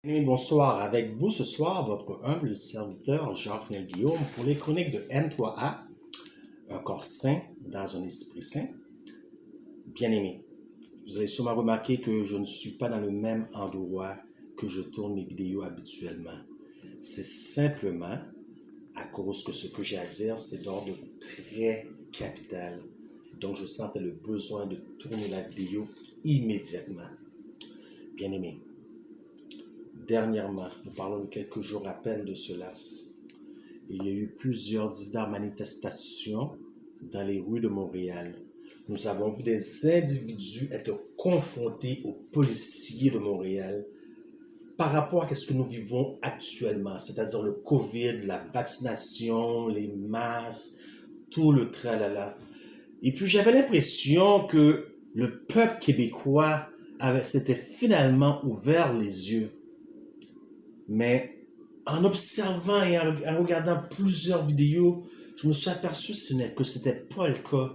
Et bonsoir, avec vous ce soir, votre humble serviteur Jean-Pierre Guillaume pour les chroniques de M3A, un corps saint dans un esprit saint. Bien-aimé, vous avez sûrement remarqué que je ne suis pas dans le même endroit que je tourne mes vidéos habituellement. C'est simplement à cause que ce que j'ai à dire, c'est d'ordre très capital. Donc je sentais le besoin de tourner la vidéo immédiatement. Bien-aimé, dernièrement, nous parlons de quelques jours à peine de cela, il y a eu plusieurs diverses manifestations dans les rues de Montréal. Nous avons vu des individus être confrontés aux policiers de Montréal par rapport à ce que nous vivons actuellement, c'est-à-dire le COVID, la vaccination, les masques, tout le tralala. Et puis j'avais l'impression que le peuple québécois s'était finalement ouvert les yeux. Mais en observant et en regardant plusieurs vidéos, je me suis aperçu que ce n'était pas le cas.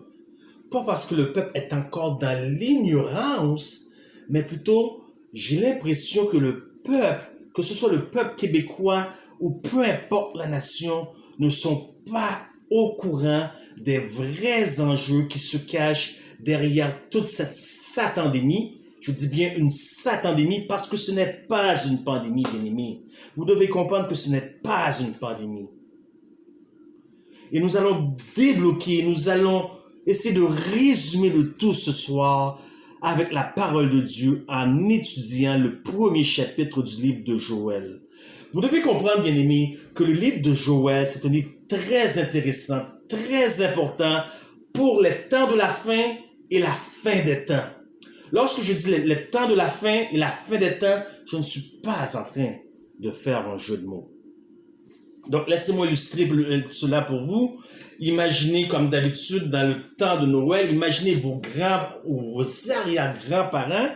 Pas parce que le peuple est encore dans l'ignorance, mais plutôt, j'ai l'impression que le peuple, que ce soit le peuple québécois ou peu importe la nation, ne sont pas au courant des vrais enjeux qui se cachent derrière toute cette satandémie. Je dis bien une satandémie parce que ce n'est pas une pandémie, bien-aimés. Vous devez comprendre que ce n'est pas une pandémie. Et nous allons débloquer, nous allons essayer de résumer le tout ce soir avec la parole de Dieu en étudiant le premier chapitre du livre de Joël. Vous devez comprendre, bien-aimés, que le livre de Joël, c'est un livre très intéressant, très important pour les temps de la fin et la fin des temps. Lorsque je dis les temps de la fin et la fin des temps, je ne suis pas en train de faire un jeu de mots. Donc, laissez-moi illustrer cela pour vous. Imaginez, comme d'habitude, dans le temps de Noël, imaginez vos grands ou vos arrière-grands-parents,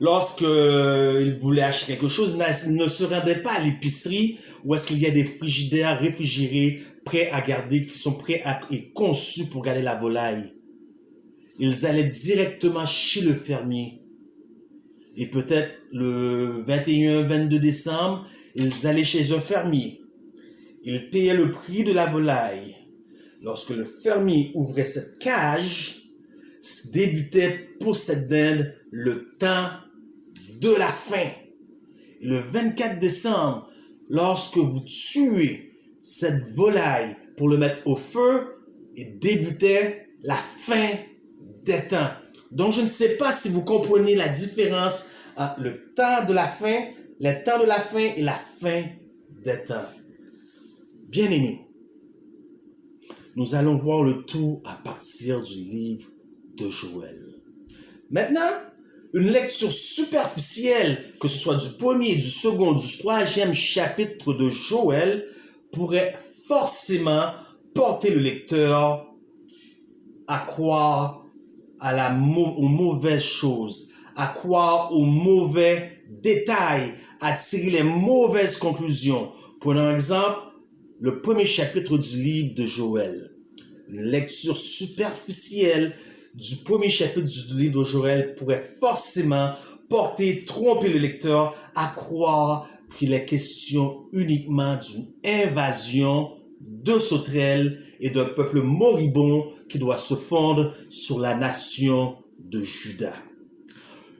lorsqu'ils voulaient acheter quelque chose, ils ne se rendaient pas à l'épicerie où est-ce qu'il y a des frigidaires réfrigérés prêts à garder, qui sont prêts et conçus pour garder la volaille. Ils allaient directement chez le fermier. Et peut-être le 21-22 décembre, ils allaient chez un fermier. Ils payaient le prix de la volaille. Lorsque le fermier ouvrait cette cage, débutait pour cette dinde le temps de la faim. Et le 24 décembre, lorsque vous tuez cette volaille pour le mettre au feu, et débutait la fin des temps. Donc, je ne sais pas si vous comprenez la différence entre le temps de la fin, le temps de la fin et la fin des temps. Bien-aimés, nous allons voir le tout à partir du livre de Joël. Maintenant, une lecture superficielle, que ce soit du premier, du second, du troisième chapitre de Joël, pourrait forcément porter le lecteur à croire aux mauvaises choses, à croire aux mauvais détails, à tirer les mauvaises conclusions. Prenons un exemple, le premier chapitre du livre de Joël. Une lecture superficielle du premier chapitre du livre de Joël pourrait forcément tromper le lecteur à croire qu'il est question uniquement d'une invasion de sauterelles et d'un peuple moribond qui doit se fondre sur la nation de Juda.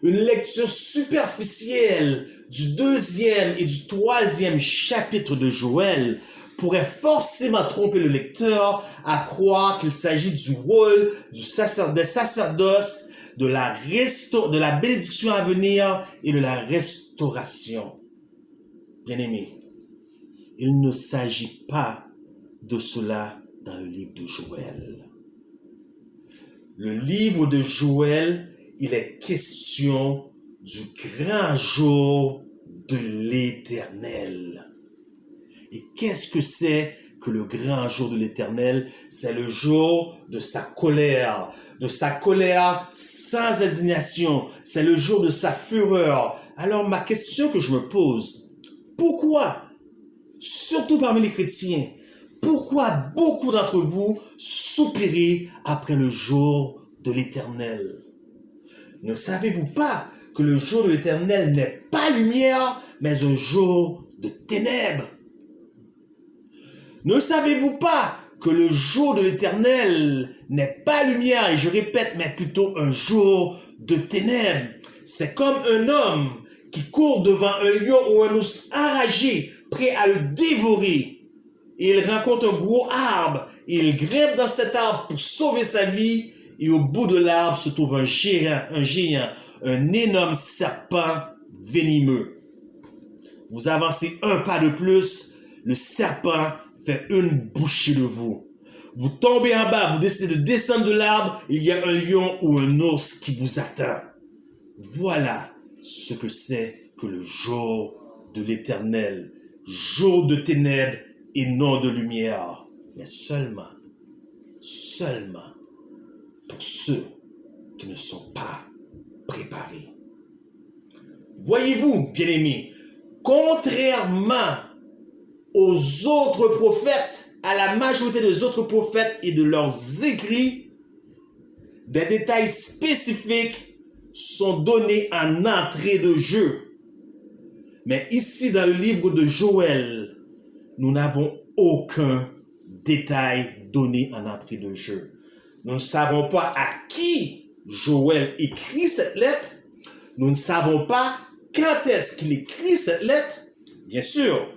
Une lecture superficielle du deuxième et du troisième chapitre de Joël pourrait forcément tromper le lecteur à croire qu'il s'agit du rôle des sacerdoces, de la bénédiction à venir et de la restauration. Bien-aimés, il ne s'agit pas de cela dans le livre de Joël. Le livre de Joël, il est question du grand jour de l'Éternel. Et qu'est-ce que c'est que le grand jour de l'Éternel? C'est le jour de sa colère sans indignation. C'est le jour de sa fureur. Alors ma question que je me pose, pourquoi, surtout parmi les chrétiens, pourquoi beaucoup d'entre vous soupirez après le jour de l'Éternel? Ne savez-vous pas que le jour de l'Éternel n'est pas lumière, mais un jour de ténèbres. Ne savez-vous pas que le jour de l'Éternel n'est pas lumière, et je répète, mais plutôt un jour de ténèbres? C'est comme un homme qui court devant un lion ou un ours enragé, prêt à le dévorer. Et il rencontre un gros arbre, et il grimpe dans cet arbre pour sauver sa vie, et au bout de l'arbre se trouve un géant, un énorme serpent venimeux. Vous avancez un pas de plus, le serpent fait une bouchée de vous. Vous tombez en bas, vous décidez de descendre de l'arbre, il y a un lion ou un ours qui vous attend. Voilà ce que c'est que le jour de l'Éternel, jour de ténèbres et non de lumière, mais seulement pour ceux qui ne sont pas préparés. Voyez-vous, bien-aimés, contrairement aux autres prophètes, à la majorité des autres prophètes et de leurs écrits, des détails spécifiques sont donnés en entrée de jeu. Mais ici, dans le livre de Joël, nous n'avons aucun détail donné en entrée de jeu. Nous ne savons pas à qui Joël écrit cette lettre. Nous ne savons pas quand est-ce qu'il écrit cette lettre. Bien sûr,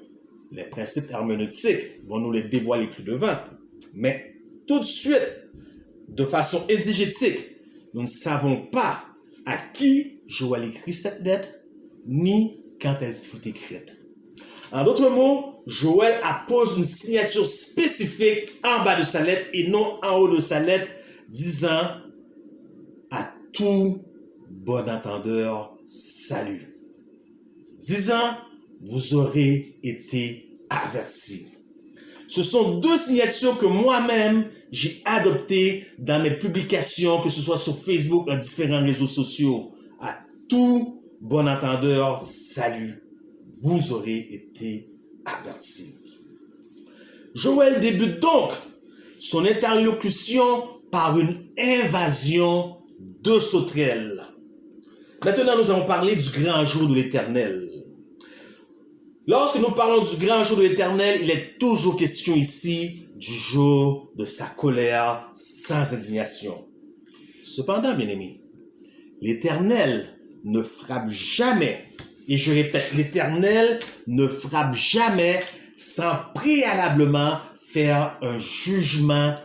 les principes herméneutiques vont nous les dévoiler plus devant. Mais tout de suite, de façon exégétique, nous ne savons pas à qui Joël écrit cette lettre, ni quand elle fut écrite. En d'autres mots, Joël appose une signature spécifique en bas de sa lettre et non en haut de sa lettre, disant à tout bon entendeur, salut. Disant, vous aurez été avertis. Ce sont deux signatures que moi-même, j'ai adoptées dans mes publications, que ce soit sur Facebook, dans différents réseaux sociaux. À tout bon entendeur, salut. Vous aurez été avertis. Joël débute donc son interlocution par une invasion de sauterelles. Maintenant, nous allons parler du grand jour de l'Éternel. Lorsque nous parlons du grand jour de l'Éternel, il est toujours question ici du jour de sa colère sans indignation. Cependant, bien-aimés, l'Éternel ne frappe jamais, et je répète, l'Éternel ne frappe jamais sans préalablement faire un jugement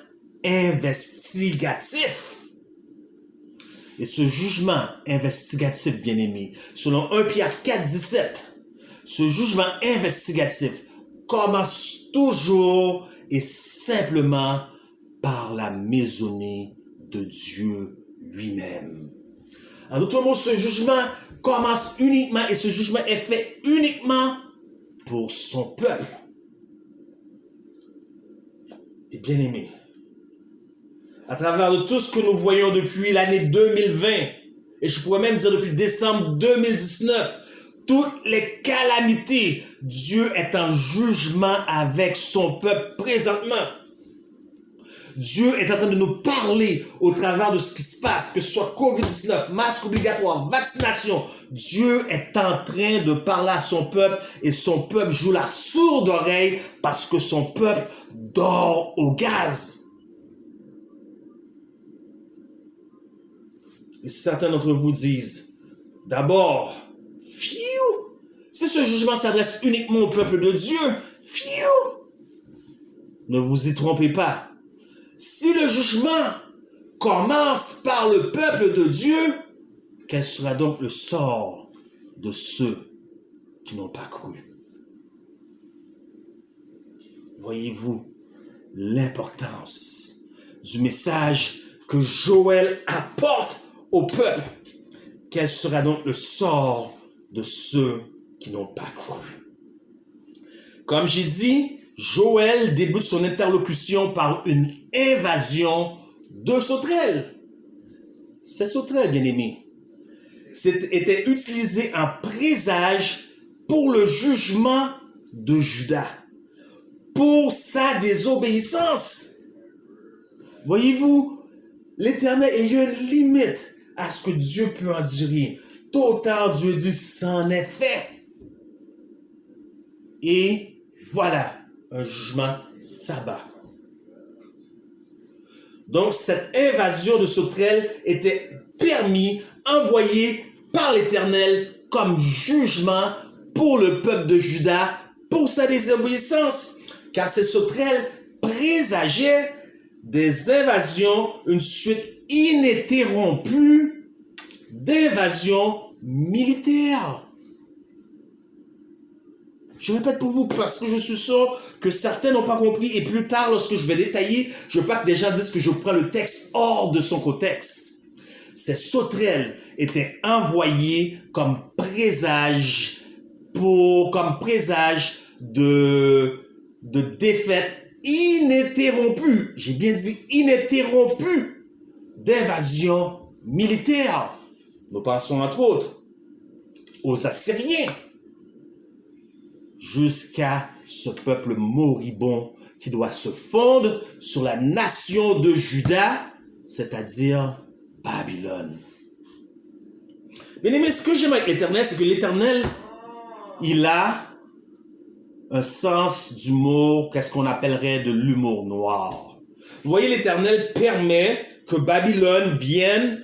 investigatif. Et ce jugement investigatif, bien-aimé, selon 1 Pierre 4, 17, ce jugement investigatif commence toujours et simplement par la maisonnée de Dieu lui-même. En d'autres mots, ce jugement commence uniquement et ce jugement est fait uniquement pour son peuple. Et bien aimé, à travers de tout ce que nous voyons depuis l'année 2020, et je pourrais même dire depuis décembre 2019, toutes les calamités, Dieu est en jugement avec son peuple présentement. Dieu est en train de nous parler au travers de ce qui se passe, que ce soit COVID-19, masque obligatoire, vaccination. Dieu est en train de parler à son peuple et son peuple joue la sourde oreille parce que son peuple dort au gaz. Et certains d'entre vous disent, d'abord, si ce jugement s'adresse uniquement au peuple de Dieu, ne vous y trompez pas. Si le jugement commence par le peuple de Dieu, quel sera donc le sort de ceux qui n'ont pas cru? Voyez-vous l'importance du message que Joël apporte au peuple? Quel sera donc le sort de ceux qui n'ont pas cru? Comme j'ai dit, Joël débute son interlocution par une invasion de sauterelles. Ces sauterelles, bien-aimés, étaient utilisées en présage pour le jugement de Juda, pour sa désobéissance. Voyez-vous, l'Éternel, il y a une limite à ce que Dieu peut endurer. tôt ou tard, Dieu dit, c'en est fait. Et voilà, un jugement s'abat. Donc, cette invasion de sauterelles était permise, envoyée par l'Éternel comme jugement pour le peuple de Juda, pour sa désobéissance. Car ces sauterelles présageaient des invasions, une suite ininterrompue d'invasions militaires. Je répète pour vous parce que je suis sûr que certains n'ont pas compris et plus tard, lorsque je vais détailler, je veux pas que des gens disent que je prends le texte hors de son contexte. Ces sauterelles étaient envoyées comme présage de défaite ininterrompue, j'ai bien dit ininterrompue, d'invasion militaire. Nous pensons entre autres aux Assyriens, jusqu'à ce peuple moribond qui doit se fondre sur la nation de Juda, c'est-à-dire Babylone. Bien aimé, ce que j'aime avec l'Éternel, c'est que l'Éternel, il a un sens d'humour, qu'est-ce qu'on appellerait de l'humour noir. Vous voyez, l'Éternel permet que Babylone vienne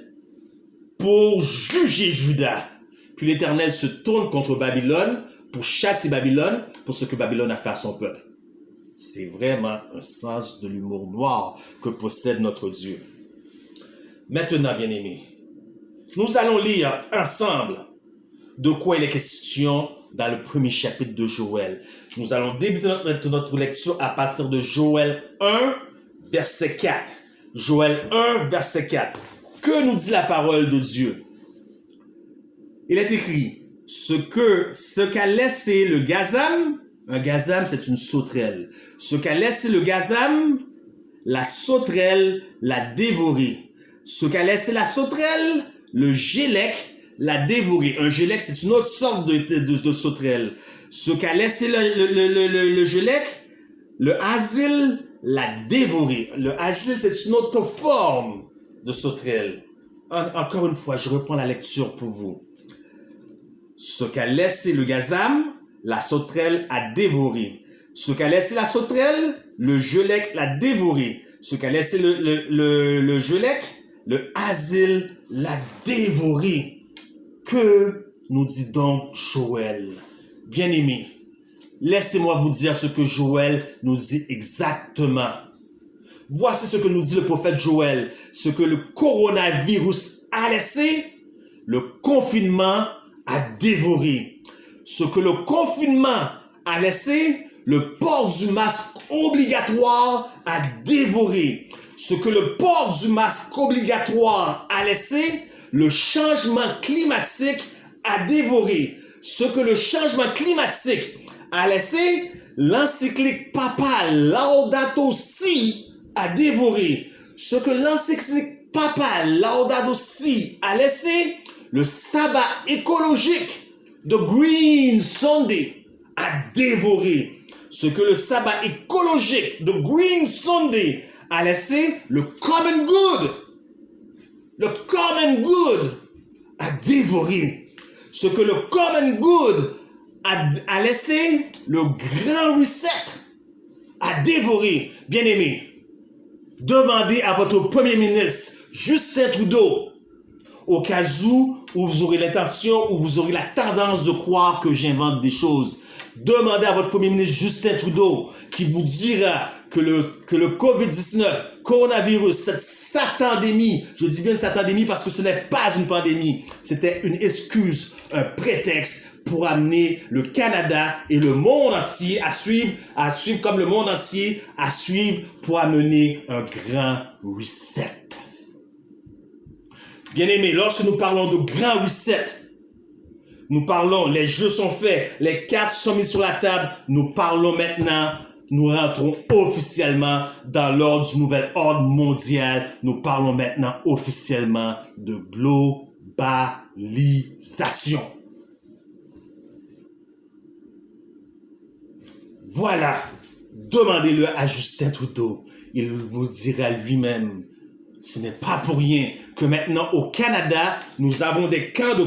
pour juger Juda. Puis l'Éternel se tourne contre Babylone pour chasser Babylone pour ce que Babylone a fait à son peuple. C'est vraiment un sens de l'humour noir que possède notre Dieu. Maintenant, bien-aimés, nous allons lire ensemble de quoi il est question dans le premier chapitre de Joël. Nous allons débuter notre lecture à partir de Joël 1, verset 4. Joël 1, verset 4. Que nous dit la parole de Dieu? Il est écrit, ce qu'a laissé le gazam, un gazam c'est une sauterelle, ce qu'a laissé le gazam, la sauterelle l'a dévoré. Ce qu'a laissé la sauterelle, le gélec l'a dévoré. Un gélec c'est une autre sorte de sauterelle. Ce qu'a laissé le gélec, le asile l'a dévoré. Le asile c'est une autre forme de sauterelle. Encore une fois, je reprends la lecture pour vous. Ce qu'a laissé le gazam, la sauterelle a dévoré. Ce qu'a laissé la sauterelle, le gélec l'a dévoré. Ce qu'a laissé le gélec, le asile l'a dévoré. Que nous dit donc Joël? Bien-aimés, laissez-moi vous dire ce que Joël nous dit exactement. Voici ce que nous dit le prophète Joël. Ce que le coronavirus a laissé, le confinement a dévoré. Ce que le confinement a laissé, le port du masque obligatoire a dévoré. Ce que le port du masque obligatoire a laissé, le changement climatique a dévoré. Ce que le changement climatique a laissé, l'encyclique papale Laudato Si a dévoré. Ce que l'encyclique papale Laudato Si a laissé, le sabbat écologique de Green Sunday a dévoré. Ce que le sabbat écologique de Green Sunday a laissé, le common good a dévoré. Ce que le common good a laissé, le grand reset a dévoré. Bien-aimés, demandez à votre premier ministre, Justin Trudeau, au cas où vous aurez l'intention ou vous aurez la tendance de croire que j'invente des choses. Demandez à votre premier ministre Justin Trudeau qui vous dira que le COVID-19, coronavirus, cette satandémie, je dis bien satandémie parce que ce n'est pas une pandémie, c'était une excuse, un prétexte pour amener le Canada et le monde entier à suivre comme le monde entier, à suivre pour amener un grand reset. Bien-aimés, lorsque nous parlons de grand reset, nous parlons, les jeux sont faits, les cartes sont mises sur la table, nous parlons maintenant, nous rentrons officiellement dans l'ordre du nouvel ordre mondial, nous parlons maintenant officiellement de globalisation. Voilà, demandez-le à Justin Trudeau, il vous dira lui-même Ce n'est pas pour rien que maintenant au Canada, nous avons des camps de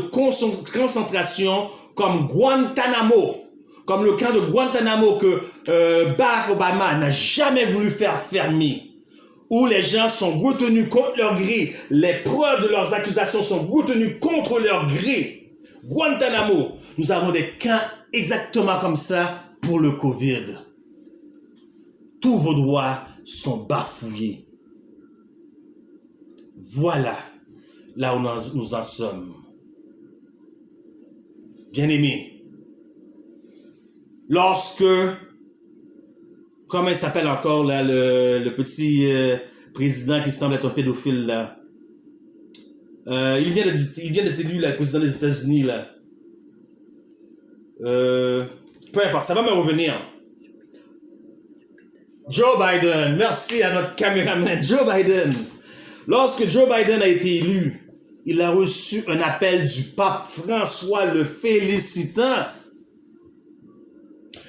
concentration comme Guantanamo, comme le camp de Guantanamo que Barack Obama n'a jamais voulu faire fermer, où les gens sont retenus contre leur gré, les preuves de leurs accusations sont retenues contre leur gré. Guantanamo, nous avons des camps exactement comme ça pour le COVID. Tous vos droits sont bafouillés. Voilà là où nous en sommes. Bien-aimés, lorsque, comment il s'appelle encore là, le petit président qui semble être un pédophile là, il vient d'être élu là, le président des États-Unis là. Peu importe, ça va me revenir. Joe Biden, merci à notre caméraman, Joe Biden. Lorsque Joe Biden a été élu, il a reçu un appel du pape François le félicitant.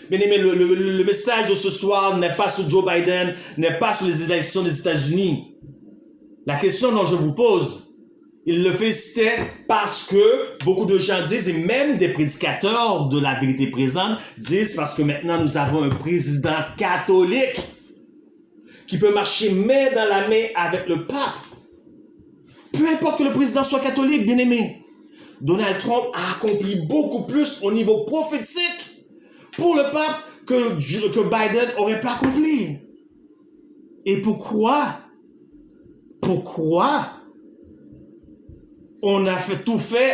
Bien aimé, le message de ce soir n'est pas sur Joe Biden, n'est pas sur les élections des États-Unis. La question dont je vous pose, il le félicitait parce que beaucoup de gens disent, et même des prédicateurs de la vérité présente disent, parce que maintenant nous avons un président catholique qui peut marcher main dans la main avec le pape. Peu importe que le président soit catholique, bien aimé. Donald Trump a accompli beaucoup plus au niveau prophétique pour le pape que Biden aurait pas accompli. Et pourquoi on a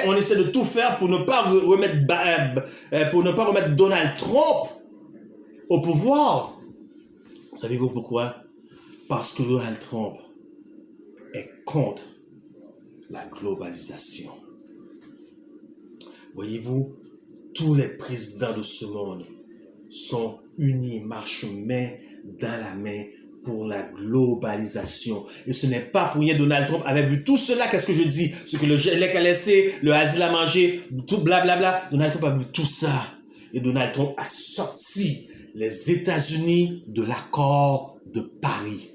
on essaie de tout faire pour ne pas remettre Donald Trump au pouvoir? Savez-vous pourquoi? Parce que Donald Trump est contre la globalisation. Voyez-vous, tous les présidents de ce monde sont unis, marchent main dans la main pour la globalisation. Et ce n'est pas pour rien Donald Trump avait vu tout cela. Qu'est-ce que je dis? Ce que le lait a laissé, le asile a mangé, tout blablabla. Donald Trump a vu tout ça. Et Donald Trump a sorti les États-Unis de l'accord de Paris.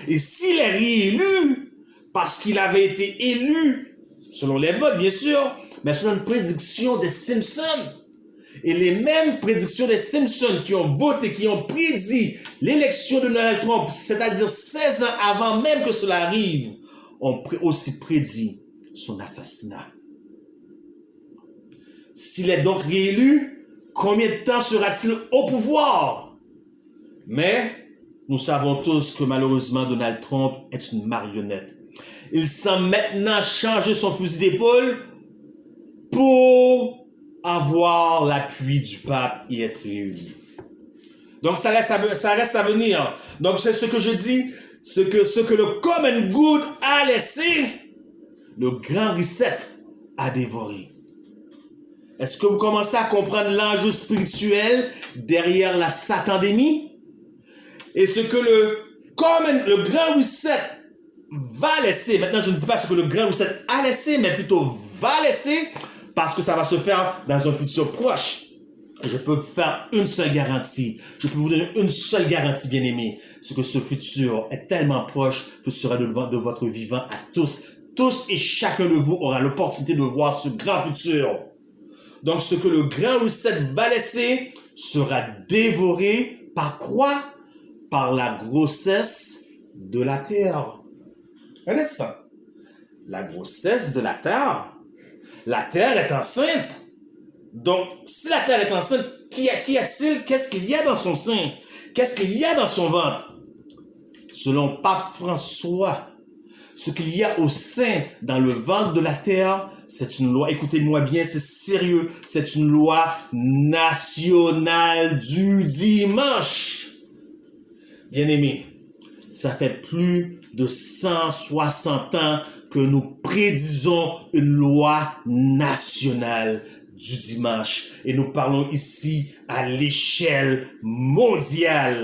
Et s'il est réélu, parce qu'il avait été élu, selon les votes bien sûr, mais selon une prédiction des Simpsons, et les mêmes prédictions des Simpsons qui ont voté, qui ont prédit l'élection de Donald Trump, c'est-à-dire 16 ans avant même que cela arrive, ont aussi prédit son assassinat. S'il est donc réélu, combien de temps sera-t-il au pouvoir? Mais nous savons tous que malheureusement Donald Trump est une marionnette. Il semble maintenant changer son fusil d'épaule pour avoir l'appui du pape et être réélu. Donc ça reste à venir. Donc c'est ce que je dis, ce que le common good a laissé, le grand reset a dévoré. Est-ce que vous commencez à comprendre l'enjeu spirituel derrière la satandémie? Et ce que le grand reset va laisser, maintenant je ne dis pas ce que le grand reset a laissé, mais plutôt va laisser, parce que ça va se faire dans un futur proche. Et je peux vous faire une seule garantie. Je peux vous donner une seule garantie, bien-aimés. C'est que ce futur est tellement proche que ce sera de votre vivant à tous. Tous et chacun de vous aura l'opportunité de voir ce grand futur. Donc, ce que le grand reset va laisser sera dévoré par quoi? Par la grossesse de la terre. Un instant. La grossesse de la terre. La terre est enceinte. Donc, si la terre est enceinte, qu'y a-t-il? Qu'est-ce qu'il y a dans son sein? Qu'est-ce qu'il y a dans son ventre? Selon Pape François, ce qu'il y a au sein, dans le ventre de la terre, c'est une loi, écoutez-moi bien, c'est sérieux, c'est une loi nationale du dimanche. Bien-aimés, ça fait plus de 160 ans que nous prédisons une loi nationale du dimanche. Et nous parlons ici à l'échelle mondiale.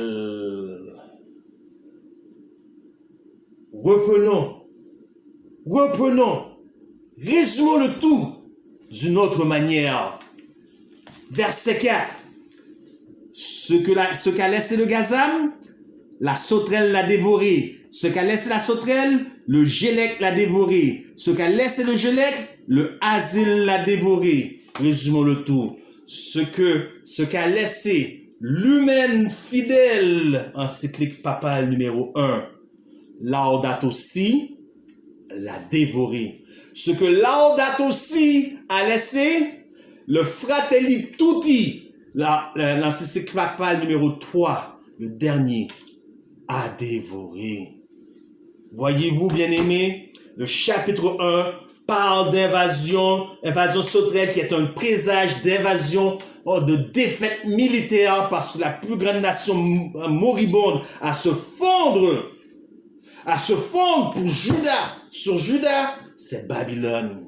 Reprenons, résumons le tout d'une autre manière. Verset 4. Ce qu'a laissé le gazam, la sauterelle l'a dévoré. Ce qu'a laissé la sauterelle, le gélec l'a dévoré. Ce qu'a laissé le gélec, le asile l'a dévoré. Résumons le tout. Ce qu'a laissé l'humaine fidèle, encyclique papale numéro 1, Laudato Si, l'a dévoré. Ce que Laudato Si a laissé, le Fratelli Tutti, l'encyclique papale numéro 3, le dernier, a dévoré. Voyez-vous, bien-aimés, le chapitre 1 parle d'invasion sauterelle qui est un présage d'invasion, de défaite militaire parce que la plus grande nation moribonde à se fondre pour Juda. Sur Juda, c'est Babylone.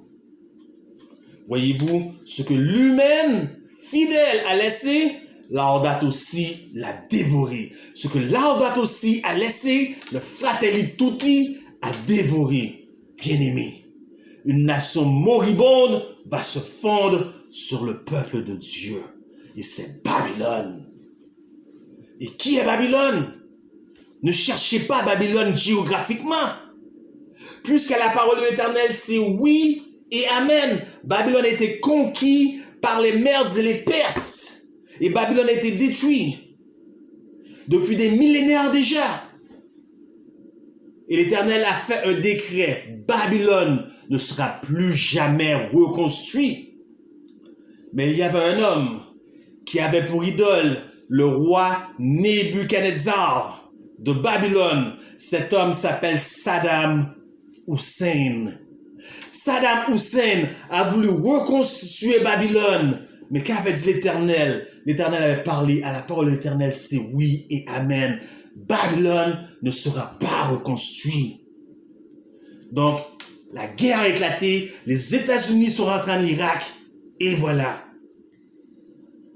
Voyez-vous, ce que l'humaine fidèle a laissé, Laudato Si l'a dévoré. Ce que Laudato Si a laissé, le Fratelli Tutti a dévoré. Bien-aimé, une nation moribonde va se fondre sur le peuple de Dieu. Et c'est Babylone. Et qui est Babylone? Ne cherchez pas Babylone géographiquement. Puisqu'à la parole de l'Éternel, c'est oui et amen. Babylone a été conquis par les Mèdes et les Perses. Et Babylone a été détruit depuis des millénaires déjà. Et l'Éternel a fait un décret. Babylone ne sera plus jamais reconstruit. Mais il y avait un homme qui avait pour idole le roi Nebuchadnezzar de Babylone. Cet homme s'appelle Saddam Hussein. Saddam Hussein a voulu reconstituer Babylone. Mais qu'avait dit l'Éternel? L'Éternel avait parlé, à la parole de l'Éternel, c'est oui et amen. Babylone ne sera pas reconstruit. Donc, la guerre a éclaté, les États-Unis sont rentrés en Irak, et voilà.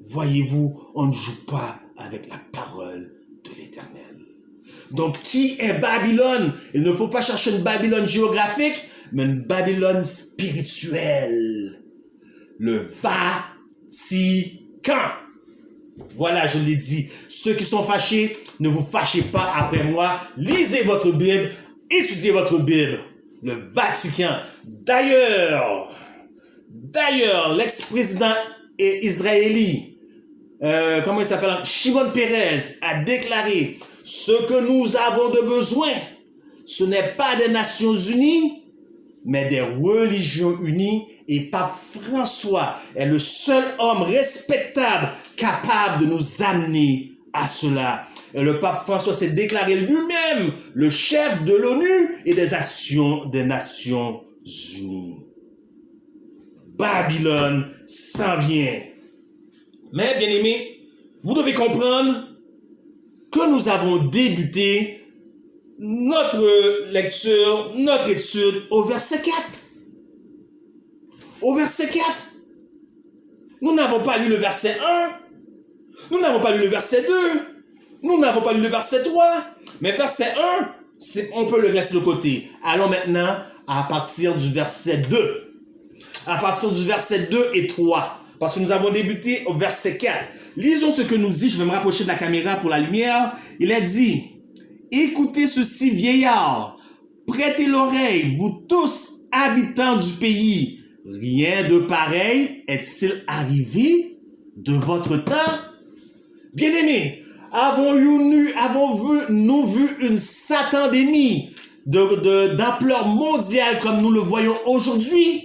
Voyez-vous, on ne joue pas avec la parole de l'Éternel. Donc, qui est Babylone? Il ne faut pas chercher une Babylone géographique, mais une Babylone spirituelle. Le Vatican. Voilà, je l'ai dit. Ceux qui sont fâchés, ne vous fâchez pas après moi. Lisez votre Bible, étudiez votre Bible. Le Vatican. D'ailleurs, l'ex-président israélien, comment il s'appelle? Shimon Peres a déclaré: ce que nous avons de besoin, ce n'est pas des Nations Unies, mais des religions unies. Et Pape François est le seul homme respectable capable de nous amener à cela. Et le Pape François s'est déclaré lui-même le chef de l'ONU et des actions des Nations Unies. Babylone s'en vient. Mais, bien aimés, vous devez comprendre que nous avons débuté notre lecture, notre étude au verset 4. Au verset 4. Nous n'avons pas lu le verset 1. Nous n'avons pas lu le verset 2. Nous n'avons pas lu le verset 3. Mais verset 1, on peut le laisser de côté. Allons maintenant à partir du verset 2. À partir du verset 2 et 3. Parce que nous avons débuté au verset 4. Lisons ce que nous dit. Je vais me rapprocher de la caméra pour la lumière. Il a dit: écoutez ceci, vieillards. Prêtez l'oreille, vous tous, habitants du pays. Rien de pareil est-il arrivé de votre temps? Bien-aimés, avons-nous vu une satandémie d'ampleur mondiale comme nous le voyons aujourd'hui?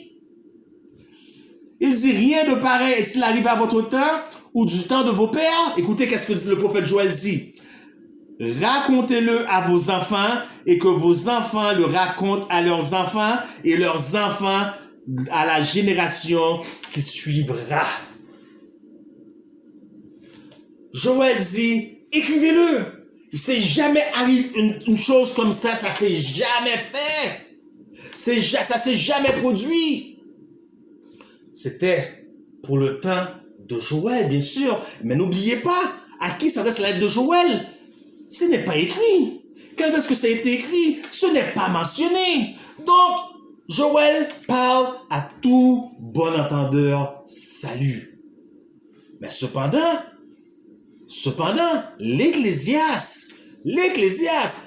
Il dit: rien de pareil est-il arrivé à votre temps ou du temps de vos pères? Écoutez qu'est-ce que dit le prophète Joël dit: racontez-le à vos enfants et que vos enfants le racontent à leurs enfants et leurs enfants à la génération qui suivra. Joël dit: écrivez-le. Il s'est jamais arrivé une chose comme ça s'est jamais fait. Ça s'est jamais produit. C'était pour le temps de Joël, bien sûr. Mais n'oubliez pas, à qui s'adresse la lettre de Joël? Ce n'est pas écrit. Quand est-ce que ça a été écrit? Ce n'est pas mentionné. Donc, Joël parle à tout bon entendeur salut. Mais cependant, l'Ecclésiaste,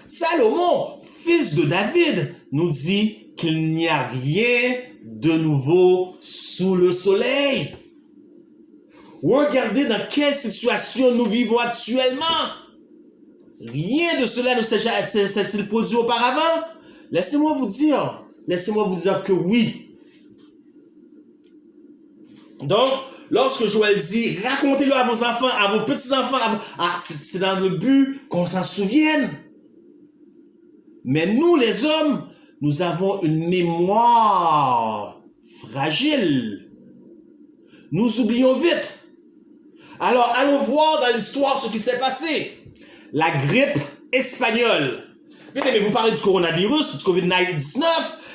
Salomon, fils de David, nous dit qu'il n'y a rien de nouveau sous le soleil. Regardez dans quelle situation nous vivons actuellement. Rien de cela ne s'est-il produit auparavant. Laissez-moi vous dire que oui. Donc, lorsque Joël dit, racontez-le à vos enfants, à vos petits-enfants, c'est dans le but qu'on s'en souvienne. Mais nous, les hommes, nous avons une mémoire fragile. Nous oublions vite. Alors, allons voir dans l'histoire ce qui s'est passé. La grippe espagnole. Bien aimé, vous parlez du coronavirus, du COVID-19,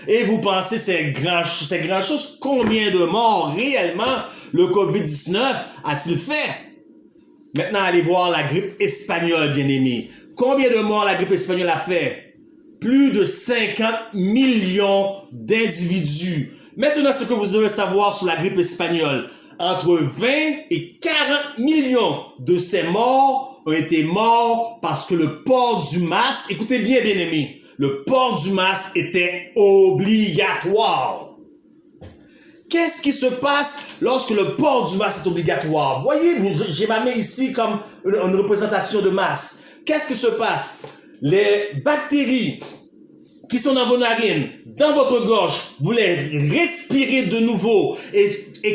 et vous pensez c'est grand chose. Combien de morts réellement le COVID-19 a-t-il fait? Maintenant, allez voir la grippe espagnole, bien aimé. Combien de morts la grippe espagnole a fait? Plus de 50 millions d'individus. Maintenant, ce que vous devez savoir sur la grippe espagnole, entre 20 et 40 millions de ces morts ont été morts parce que le port du masque, écoutez bien, bien aimés, le port du masque était obligatoire. Qu'est-ce qui se passe lorsque le port du masque est obligatoire? Voyez, j'ai ma main ici comme une représentation de masque. Qu'est-ce qui se passe? Les bactéries qui sont dans vos narines, dans votre gorge, vous les respirez de nouveau. Et 20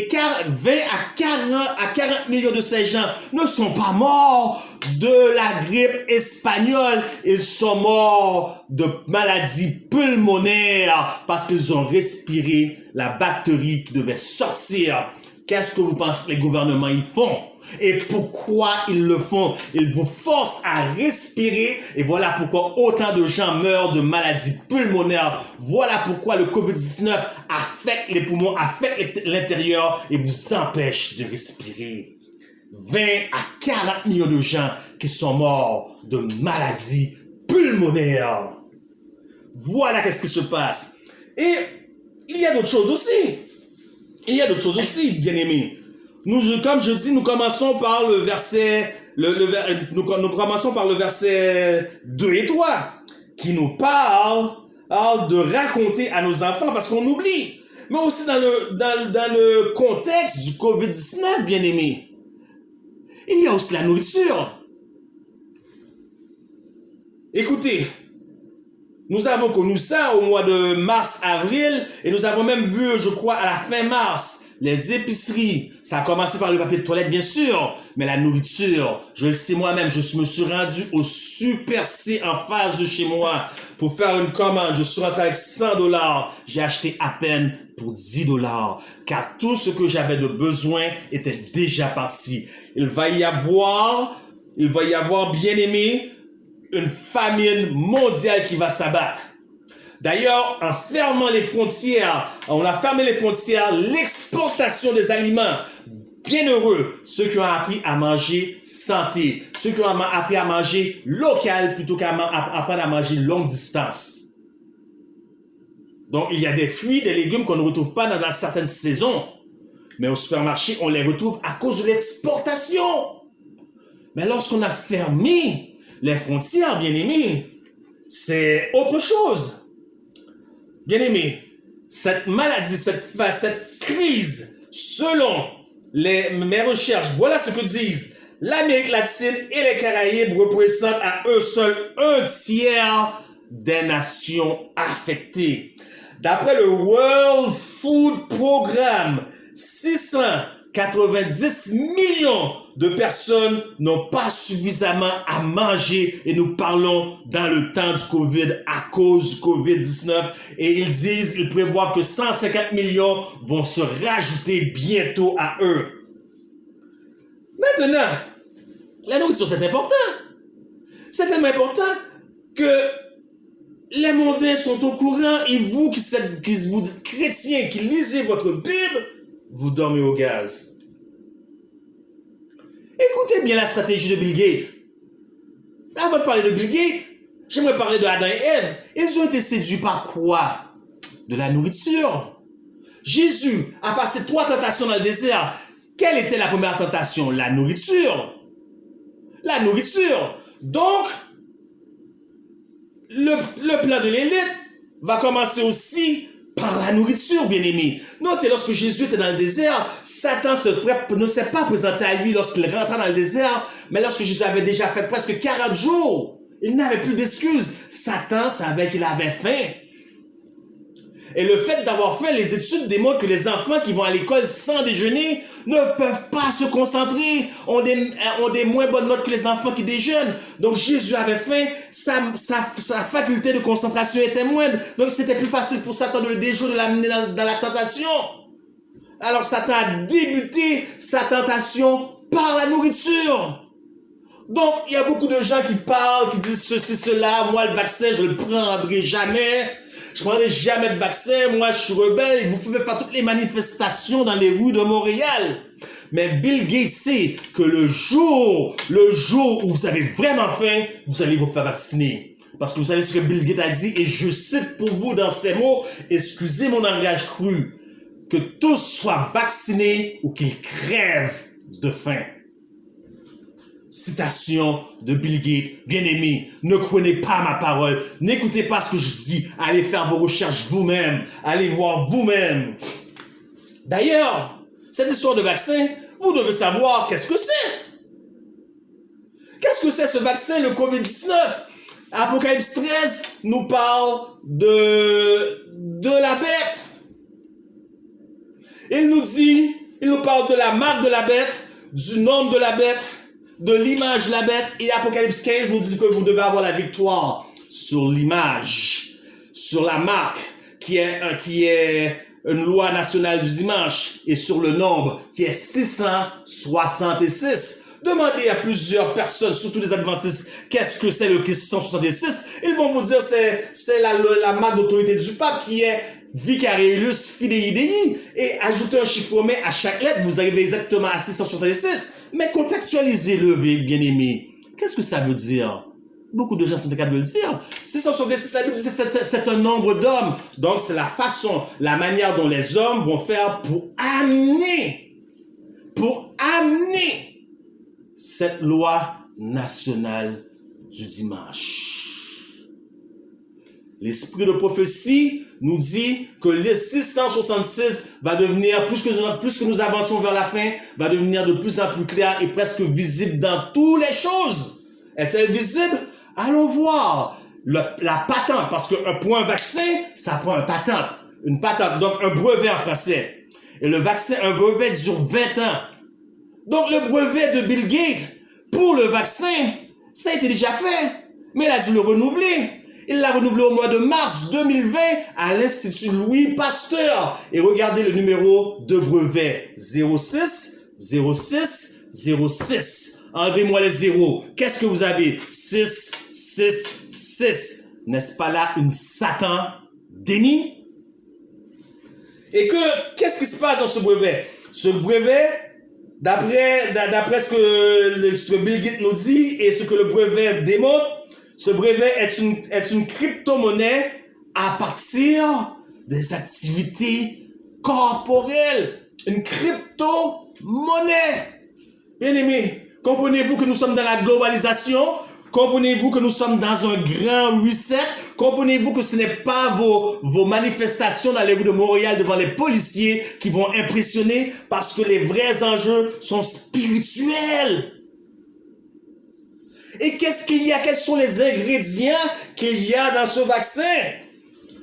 à 40 millions de ces gens ne sont pas morts de la grippe espagnole. Ils sont morts de maladies pulmonaires parce qu'ils ont respiré la bactérie qui devait sortir. Qu'est-ce que vous pensez que les gouvernements y font? Et pourquoi ils le font? Ils vous forcent à respirer et voilà pourquoi autant de gens meurent de maladies pulmonaires. Voilà pourquoi le COVID-19 affecte les poumons, affecte l'intérieur et vous empêche de respirer. 20 à 40 millions de gens qui sont morts de maladies pulmonaires. Voilà qu'est-ce qui se passe. Et il y a d'autres choses aussi. Bien aimés. Comme je dis, nous commençons par le verset, nous commençons par le verset 2 et 3, qui nous parle de raconter à nos enfants, parce qu'on oublie. Mais aussi dans le contexte du COVID-19, bien aimé, il y a aussi la nourriture. Écoutez, nous avons connu ça au mois de mars-avril, et nous avons même vu, je crois, à la fin mars, les épiceries. Ça a commencé par le papier de toilette, bien sûr, mais la nourriture, je le sais moi-même, je me suis rendu au Super C en face de chez moi pour faire une commande. Je suis rentré avec $100. J'ai acheté à peine pour $10, car tout ce que j'avais de besoin était déjà parti. Il va y avoir, bien aimé, une famine mondiale qui va s'abattre. D'ailleurs, en fermant les frontières, on a fermé les frontières, l'exportation des aliments. Bienheureux, ceux qui ont appris à manger santé, ceux qui ont appris à manger local plutôt qu'à apprendre à manger longue distance. Donc, il y a des fruits, des légumes qu'on ne retrouve pas dans certaines saisons. Mais au supermarché, on les retrouve à cause de l'exportation. Mais lorsqu'on a fermé les frontières, bien aimés, c'est autre chose. Bien aimé, cette maladie, cette crise, selon mes recherches, voilà ce que disent l'Amérique latine et les Caraïbes représentent à eux seuls 1/3 des nations affectées. D'après le World Food Programme, 690 millions de personnes n'ont pas suffisamment à manger et nous parlons dans le temps du COVID à cause du COVID-19 et ils prévoient que 150 millions vont se rajouter bientôt à eux. Maintenant, la nourriture c'est important. C'est tellement important que les mondains sont au courant et vous qui vous dites chrétiens, qui lisez votre Bible, vous dormez au gaz. Écoutez bien la stratégie de Bill Gates. Avant de parler de Bill Gates, j'aimerais parler de Adam et Ève. Ils ont été séduits par quoi? De la nourriture. Jésus a passé 3 tentations dans le désert. Quelle était la première tentation? La nourriture. La nourriture. Donc, le plan de l'élite va commencer aussi par la nourriture, bien-aimés. Notez, lorsque Jésus était dans le désert, Satan ne s'est pas présenté à lui lorsqu'il rentra dans le désert, mais lorsque Jésus avait déjà fait presque 40 jours, il n'avait plus d'excuses. Satan savait qu'il avait faim. Et le fait d'avoir faim, les études démontrent que les enfants qui vont à l'école sans déjeuner ne peuvent pas se concentrer, ont des moins bonnes notes que les enfants qui déjeunent. Donc Jésus avait faim, sa faculté de concentration était moindre. Donc c'était plus facile pour Satan de le déjouer, de l'amener dans la tentation. Alors Satan a débuté sa tentation par la nourriture. Donc il y a beaucoup de gens qui parlent, qui disent ceci, cela, moi le vaccin je le prendrai jamais. Je ne prendrai jamais de vaccin, moi je suis rebelle, vous pouvez faire toutes les manifestations dans les rues de Montréal. Mais Bill Gates sait que le jour où vous avez vraiment faim, vous allez vous faire vacciner. Parce que vous savez ce que Bill Gates a dit, et je cite pour vous dans ces mots, excusez mon langage cru, que tous soient vaccinés ou qu'ils crèvent de faim. Citation de Bill Gates. Bien-aimés, ne prenez pas ma parole. N'écoutez pas ce que je dis. Allez faire vos recherches vous-même. Allez voir vous-même. D'ailleurs, cette histoire de vaccin, vous devez savoir qu'est-ce que c'est. Qu'est-ce que c'est ce vaccin, le COVID-19? Apocalypse 13 nous parle de la bête. Il nous parle de la marque de la bête, du nombre de la bête, de l'image de la bête, et Apocalypse 15 nous dit que vous devez avoir la victoire sur l'image, sur la marque, qui est une loi nationale du dimanche, et sur le nombre, qui est 666. Demandez à plusieurs personnes, surtout les adventistes, qu'est-ce que c'est le 666. Ils vont vous dire c'est la marque d'autorité du pape qui est Vicarius Fidei Dei, et ajoutez un chiffre romain à chaque lettre, vous arrivez exactement à 666. Mais contextualisez-le, bien-aimé. Qu'est-ce que ça veut dire? Beaucoup de gens sont capables de le dire. 666, la Bible dit c'est un nombre d'hommes. Donc c'est la manière dont les hommes vont faire pour amener cette loi nationale du dimanche. L'esprit de prophétie nous dit que le 666 va devenir, plus que nous avançons vers la fin, va devenir de plus en plus clair et presque visible dans toutes les choses. Est-elle visible? Allons voir la patente, parce qu'un vaccin, ça prend une patente, donc un brevet en français. Et le vaccin, un brevet dure 20 ans. Donc le brevet de Bill Gates pour le vaccin, ça a été déjà fait, mais il a dû le renouveler. Il l'a renouvelé au mois de mars 2020 à l'Institut Louis Pasteur. Et regardez le numéro de brevet 06 06 06. Enlevez-moi les zéros. Qu'est-ce que vous avez? 6 6 6. N'est-ce pas là une Satan déni? Et qu'est-ce qui se passe dans ce brevet? Ce brevet, d'après ce que Bill Gates nous dit et ce que le brevet démontre, ce brevet est une crypto-monnaie à partir des activités corporelles. Une crypto-monnaie. Bien aimé, comprenez-vous que nous sommes dans la globalisation? Comprenez-vous que nous sommes dans un grand reset? Comprenez-vous que ce n'est pas vos manifestations dans les rues de Montréal devant les policiers qui vont impressionner, parce que les vrais enjeux sont spirituels. Et qu'est-ce qu'il y a? Quels sont les ingrédients qu'il y a dans ce vaccin?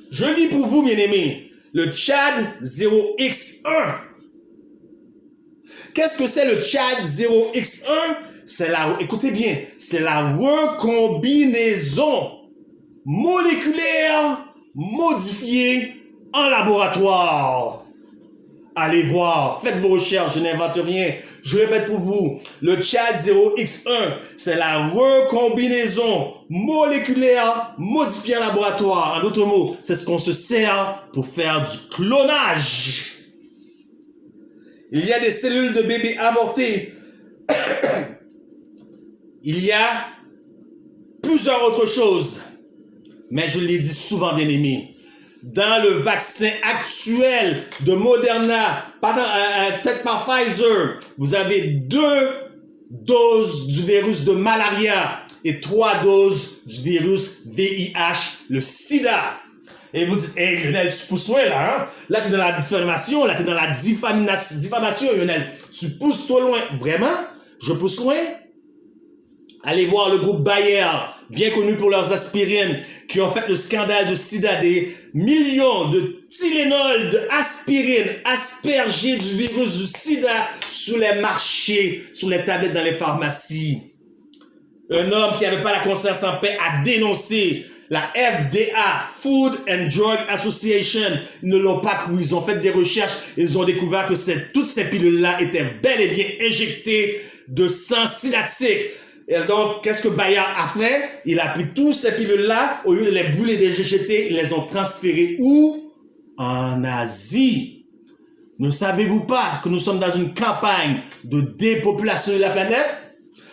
Je lis pour vous, bien-aimés, le Tchad 0X1. Qu'est-ce que c'est le Tchad 0X1? Écoutez bien, c'est la recombinaison moléculaire modifiée en laboratoire. Allez voir, faites vos recherches, je n'invente rien. Je répète pour vous, le Tchad 0X1, c'est la recombinaison moléculaire modifiée en laboratoire. En d'autres mots, c'est ce qu'on se sert pour faire du clonage. Il y a des cellules de bébés avortés. Il y a plusieurs autres choses. Mais je l'ai dit souvent, bien aimé. Dans le vaccin actuel de Moderna, fait par Pfizer, vous avez 2 doses du virus de malaria et 3 doses du virus VIH, le sida. Et vous dites, hey Lionel, tu pousses loin là, hein? Là, tu es dans la diffamation, là, tu es dans la diffamation, Lionel. Tu pousses trop loin. Vraiment? Je pousse loin? Allez voir le groupe Bayer, bien connu pour leurs aspirines, qui ont fait le scandale de sida, des millions de Tylenol, de aspirine aspergées du virus du sida sur les marchés, sur les tablettes dans les pharmacies. Un homme qui n'avait pas la conscience en paix a dénoncé la FDA, Food and Drug Association. Ils ne l'ont pas cru, ils ont fait des recherches, ils ont découvert que toutes ces pilules-là étaient bel et bien injectées de sang sidatique. Et donc, qu'est-ce que Bayer a fait? Il a pris toutes ces pilules-là, au lieu de les brûler, de les jeter, ils les ont transférées où? En Asie. Ne savez-vous pas que nous sommes dans une campagne de dépopulation de la planète?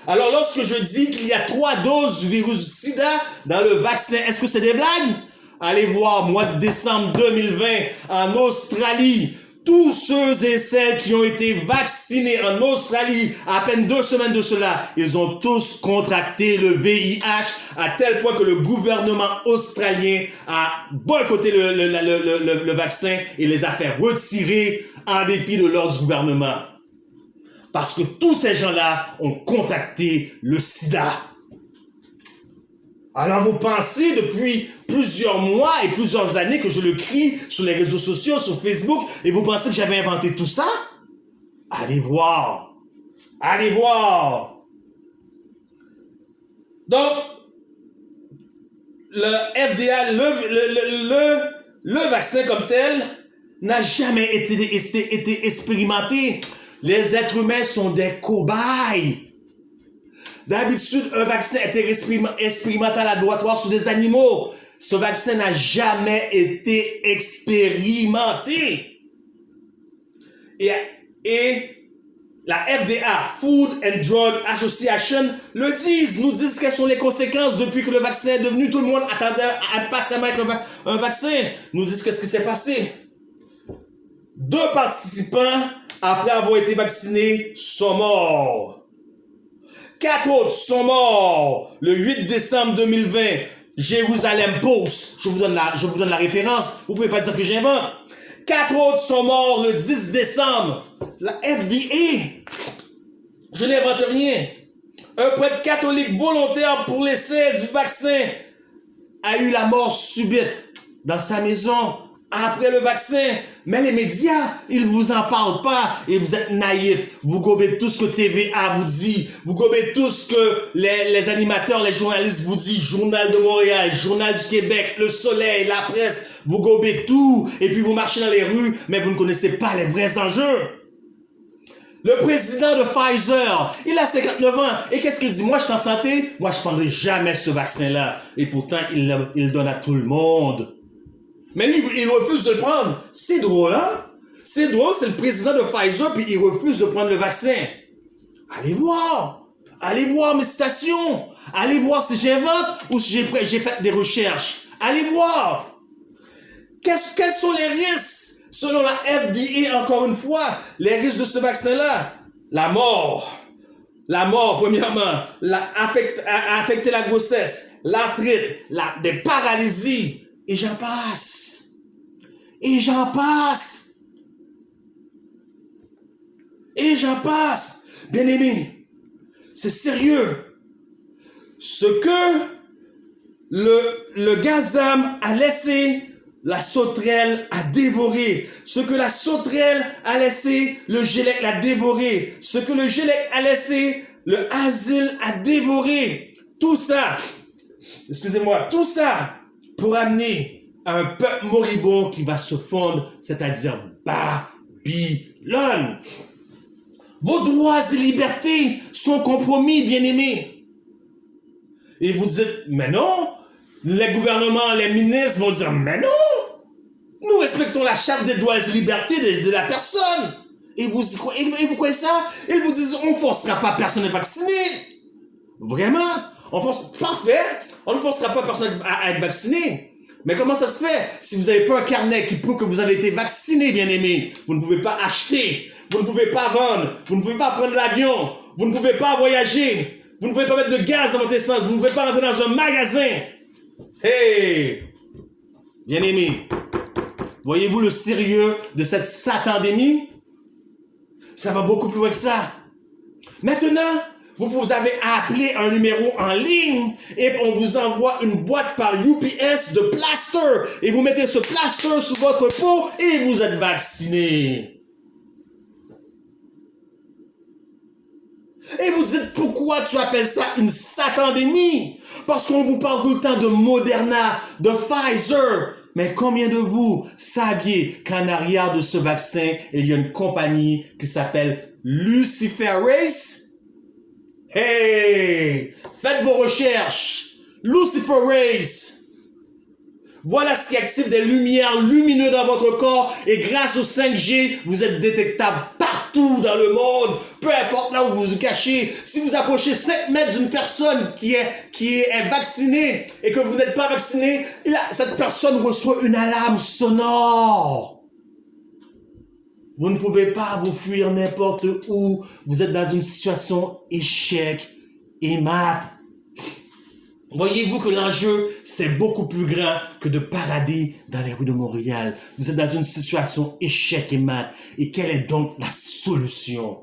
Alors, lorsque je dis qu'il y a 3 doses du virus du sida dans le vaccin, est-ce que c'est des blagues? Allez voir, mois de décembre 2020, en Australie, tous ceux et celles qui ont été vaccinés en Australie, à peine 2 semaines de cela, ils ont tous contracté le VIH à tel point que le gouvernement australien a boycotté le vaccin et les a fait retirer en dépit de l'ordre du gouvernement. Parce que tous ces gens-là ont contracté le sida. Alors vous pensez depuis plusieurs mois et plusieurs années que je le crie sur les réseaux sociaux, sur Facebook, et vous pensez que j'avais inventé tout ça? Allez voir. Allez voir. Donc, le FDA, le vaccin comme tel, n'a jamais été expérimenté. Les êtres humains sont des cobayes. D'habitude, un vaccin était expérimenté à laboratoire sur des animaux. Ce vaccin n'a jamais été expérimenté. Et la FDA, Food and Drug Association, nous disent quelles sont les conséquences depuis que le vaccin est devenu. Tout le monde attendait impatiemment avec un vaccin. Nous disent qu'est-ce qui s'est passé. 2 participants, après avoir été vaccinés, sont morts. 4 autres sont morts le 8 décembre 2020. Jérusalem Post. Je vous donne la référence. Vous pouvez pas dire que j'invente. 4 autres sont morts le 10 décembre. La FDA. Je n'invente rien. Un prêtre catholique volontaire pour l'essai du vaccin a eu la mort subite dans sa maison après le vaccin. Mais les médias, ils vous en parlent pas et vous êtes naïfs. Vous gobez tout ce que TVA vous dit. Vous gobez tout ce que les animateurs, les journalistes vous disent. Journal de Montréal, Journal du Québec, Le Soleil, la presse. Vous gobez tout et puis vous marchez dans les rues, mais vous ne connaissez pas les vrais enjeux. Le président de Pfizer, il a 59 ans. Et qu'est-ce qu'il dit? Moi, je suis en santé. Moi, je ne prendrai jamais ce vaccin-là. Et pourtant, il le donne à tout le monde. Mais lui, il refuse de le prendre. C'est drôle, hein? C'est drôle, c'est le président de Pfizer, puis il refuse de prendre le vaccin. Allez voir. Allez voir mes citations. Allez voir si j'invente ou si j'ai fait des recherches. Allez voir. Quels sont les risques? Selon la FDA, encore une fois, les risques de ce vaccin-là. La mort. La mort, premièrement. Affecter la grossesse. L'arthrite. Des paralysies. Et j'en passe. Et j'en passe. Et j'en passe. Bien-aimés, c'est sérieux. Ce que le gazam a laissé, la sauterelle a dévoré. Ce que la sauterelle a laissé, le gélec l'a dévoré. Ce que le gélec a laissé, le asile a dévoré. Tout ça, excusez-moi, tout ça pour amener un peuple moribond qui va se fondre, c'est-à-dire Babylone. Vos droits et libertés sont compromis, bien-aimés. Et vous dites, mais non, les gouvernements, les ministres vont dire, mais non, nous respectons la charte des droits et libertés de la personne. Et vous croyez ça? Ils vous disent, on ne forcera pas personne à vacciner. Vraiment? Parfait. On ne forcera pas personne à être vacciné. Mais comment ça se fait? Si vous n'avez pas un carnet qui prouve que vous avez été vacciné, bien-aimé, vous ne pouvez pas acheter, vous ne pouvez pas vendre, vous ne pouvez pas prendre l'avion, vous ne pouvez pas voyager. Vous ne pouvez pas mettre de gaz dans votre essence. Vous ne pouvez pas rentrer dans un magasin. Hey! Bien-aimés, voyez-vous le sérieux de cette satandémie? Ça va beaucoup plus loin que ça. Maintenant, vous avez appelé un numéro en ligne et on vous envoie une boîte par UPS de plaster. Et vous mettez ce plaster sous votre peau et vous êtes vacciné. Et vous dites, pourquoi tu appelles ça une satandémie? Parce qu'on vous parle tout le temps de Moderna, de Pfizer. Mais combien de vous saviez qu'en arrière de ce vaccin, il y a une compagnie qui s'appelle Luciferase? Hey! Faites vos recherches. Luciferase. Voilà ce qui active des lumières lumineuses dans votre corps et grâce au 5G, vous êtes détectable partout dans le monde, peu importe là où vous vous cachez. Si vous approchez 5 mètres d'une personne qui est vaccinée et que vous n'êtes pas vacciné, cette personne reçoit une alarme sonore. Vous ne pouvez pas vous fuir n'importe où. Vous êtes dans une situation échec et mat. Voyez-vous que l'enjeu, c'est beaucoup plus grand que de parader dans les rues de Montréal. Vous êtes dans une situation échec et mat. Et quelle est donc la solution?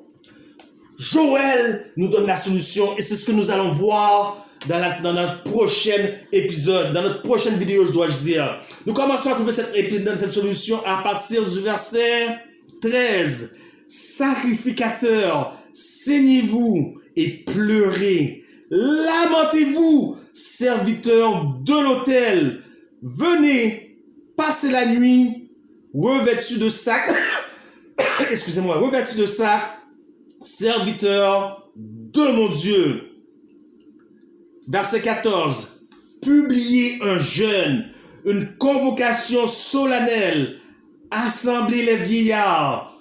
Joël nous donne la solution et c'est ce que nous allons voir dans notre prochain épisode, dans notre prochaine vidéo, je dois dire. Nous commençons à trouver cette solution à partir du verset 13. Sacrificateurs, saignez-vous et pleurez. Lamentez-vous, serviteurs de l'autel. Venez, passez la nuit, revêtus de sac. Excusez-moi, revêtus de sac, serviteurs de mon Dieu. Verset 14. Publiez un jeûne, une convocation solennelle. Assemblez les vieillards,